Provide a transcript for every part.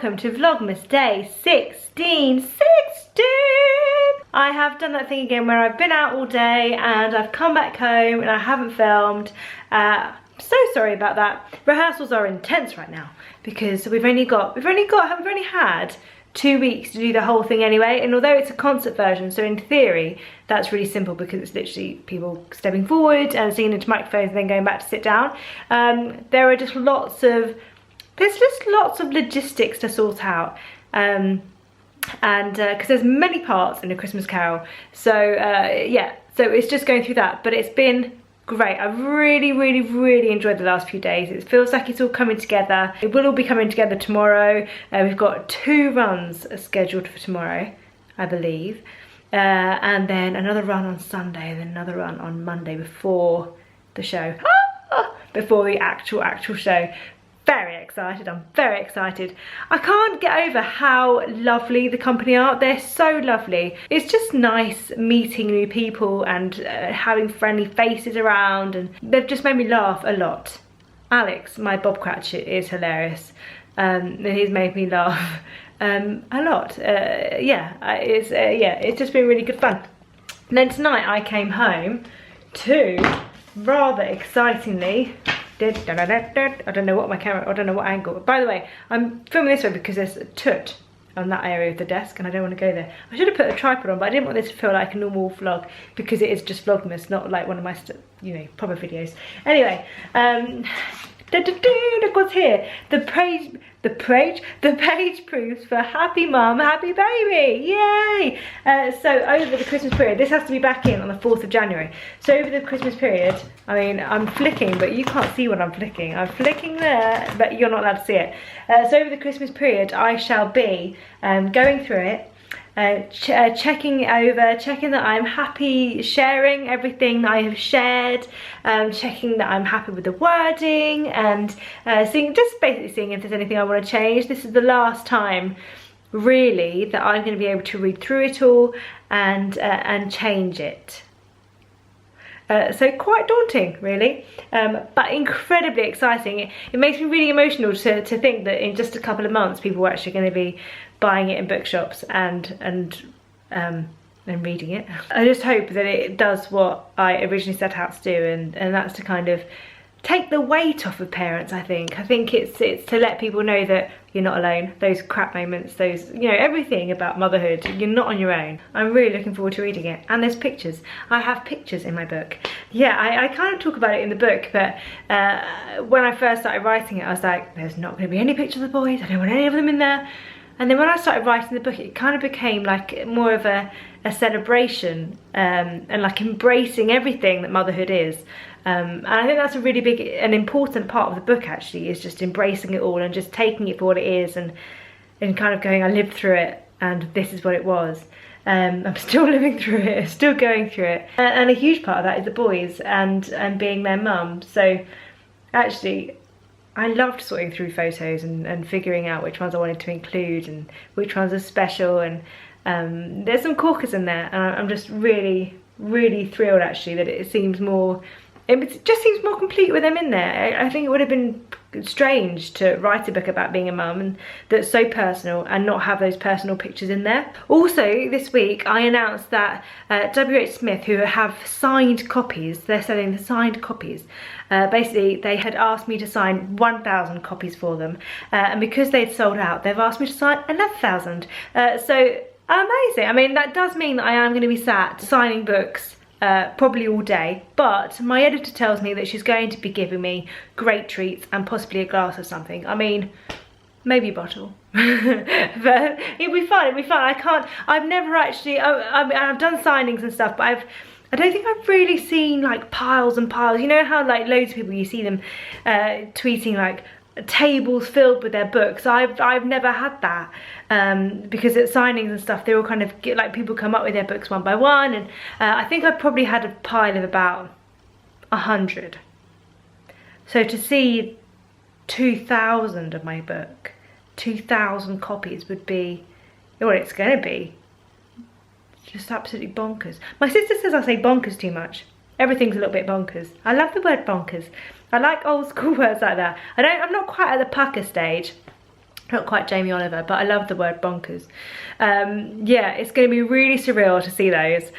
welcome to Vlogmas day 16. I have done that thing again where I've been out all day and I've come back home and I haven't filmed. So sorry about that. Rehearsals are intense right now because we've only had 2 weeks to do the whole thing anyway, and although it's a concert version, so in theory that's really simple because it's literally people stepping forward and singing into microphones and then going back to sit down. There are just lots of logistics to sort out, and because there's many parts in A Christmas Carol, so yeah, so it's just going through that, but it's been great. I've really enjoyed the last few days. It feels like it's all coming together. It will all be coming together tomorrow. We've got 2 runs scheduled for tomorrow, I believe, and then another run on Sunday and then another run on Monday before the show, before the actual show. Very excited, I'm very excited. I can't get over how lovely the company are. They're so lovely. It's just nice meeting new people and having friendly faces around, and they've just made me laugh a lot. Alex, my Bob Cratchit, is hilarious, and he's made me laugh a lot. It's just been really good fun. And then tonight I came home to, rather excitingly, I don't know what my camera, I don't know what angle. By the way, I'm filming this way because there's a toot on that area of the desk and I don't want to go there. I should have put a tripod on, but I didn't want this to feel like a normal vlog because it is just Vlogmas, not like one of my, proper videos. Anyway, look what's here. The page proofs for Happy Mum, Happy Baby, yay! So over the Christmas period, this has to be back in on the 4th of January. So over the Christmas period, I mean, I'm flicking, but you can't see what I'm flicking. I'm flicking there, but you're not allowed to see it. So over the Christmas period, I shall be going through it, checking that I'm happy, sharing everything that I have shared, checking that I'm happy with the wording, and just basically seeing if there's anything I want to change. This is the last time really that I'm going to be able to read through it all and change it. So quite daunting really, but incredibly exciting. It makes me really emotional to think that in just a couple of months people are actually going to be buying it in bookshops and reading it. I just hope that it does what I originally set out to do, and that's to kind of take the weight off of parents. I think it's to let people know that you're not alone. Those crap moments, those, everything about motherhood, you're not on your own. I'm really looking forward to reading it. And there's pictures. I have pictures in my book. Yeah, I kind of talk about it in the book, but when I first started writing it, I was like, there's not going to be any pictures of the boys. I don't want any of them in there. And then when I started writing the book, it kind of became like more of a celebration, and like embracing everything that motherhood is. And I think that's a really big and important part of the book actually, is just embracing it all and just taking it for what it is, and kind of going, I lived through it and this is what it was. I'm still living through it, still going through it. And a huge part of that is the boys and being their mum. So actually, I loved sorting through photos and figuring out which ones I wanted to include and which ones are special, and there's some corkers in there, and I'm just really thrilled actually that it seems more, it just seems more complete with them in there. I think it would have been strange to write a book about being a mum and that's so personal and not have those personal pictures in there. Also this week I announced that WH Smith, who have signed copies, they're selling the signed copies. Basically they had asked me to sign 1,000 copies for them, and because they'd sold out, they've asked me to sign 11,000. So amazing. I mean, that does mean that I am going to be sat signing books probably all day, but my editor tells me that she's going to be giving me great treats and possibly a glass of something. I mean, maybe a bottle. But it'll be fun, I've never actually, I've done signings and stuff, but I don't think I've really seen like piles and piles. You know how like loads of people, you see them tweeting like tables filled with their books. I've never had that, because at signings and stuff they all kind of get, like, people come up with their books one by one, and I think I probably had a pile of about 100. So to see 2,000 of my book, 2,000 copies would be, well, it's gonna be just absolutely bonkers. My sister says I say bonkers too much. Everything's a little bit bonkers. I love the word bonkers. I like old school words like that. I'm not quite at the pucker stage, Not quite Jamie Oliver, but I love the word bonkers. Yeah, it's going to be really surreal to see those.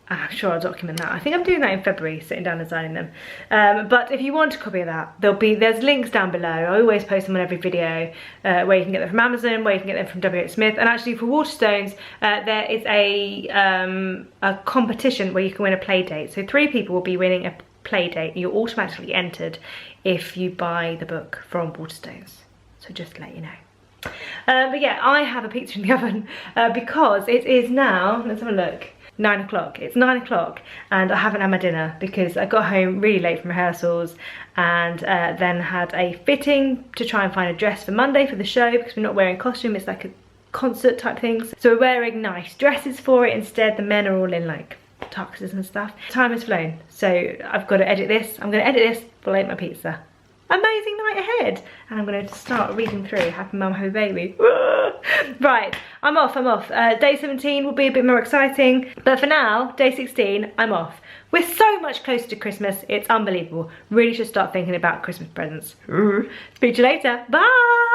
I'm sure I'll document that. I think I'm doing that in February, sitting down and signing them. But if you want a copy of that, there's links down below. I always post them on every video, where you can get them from Amazon, where you can get them from W.H. Smith. And actually for Waterstones, there is a competition where you can win a play date. So 3 people will be winning a play date. You're automatically entered if you buy the book from Waterstones. So just to let you know. But yeah, I have a pizza in the oven because it is now, let's have a look, 9 o'clock. It's 9 o'clock and I haven't had my dinner because I got home really late from rehearsals and then had a fitting to try and find a dress for Monday for the show because we're not wearing costume, it's like a concert type thing. So we're wearing nice dresses for it instead. The men are all in like tuxes and stuff. Time has flown, so I've got to edit this. I'm going to edit this before I eat my pizza. Amazing night ahead, and I'm going to start reading through Happy Mum, Happy Baby. Right, I'm off. Day 17 will be a bit more exciting, but for now, day 16, I'm off. We're so much closer to Christmas, it's unbelievable. Really should start thinking about Christmas presents. Speak to you later, bye!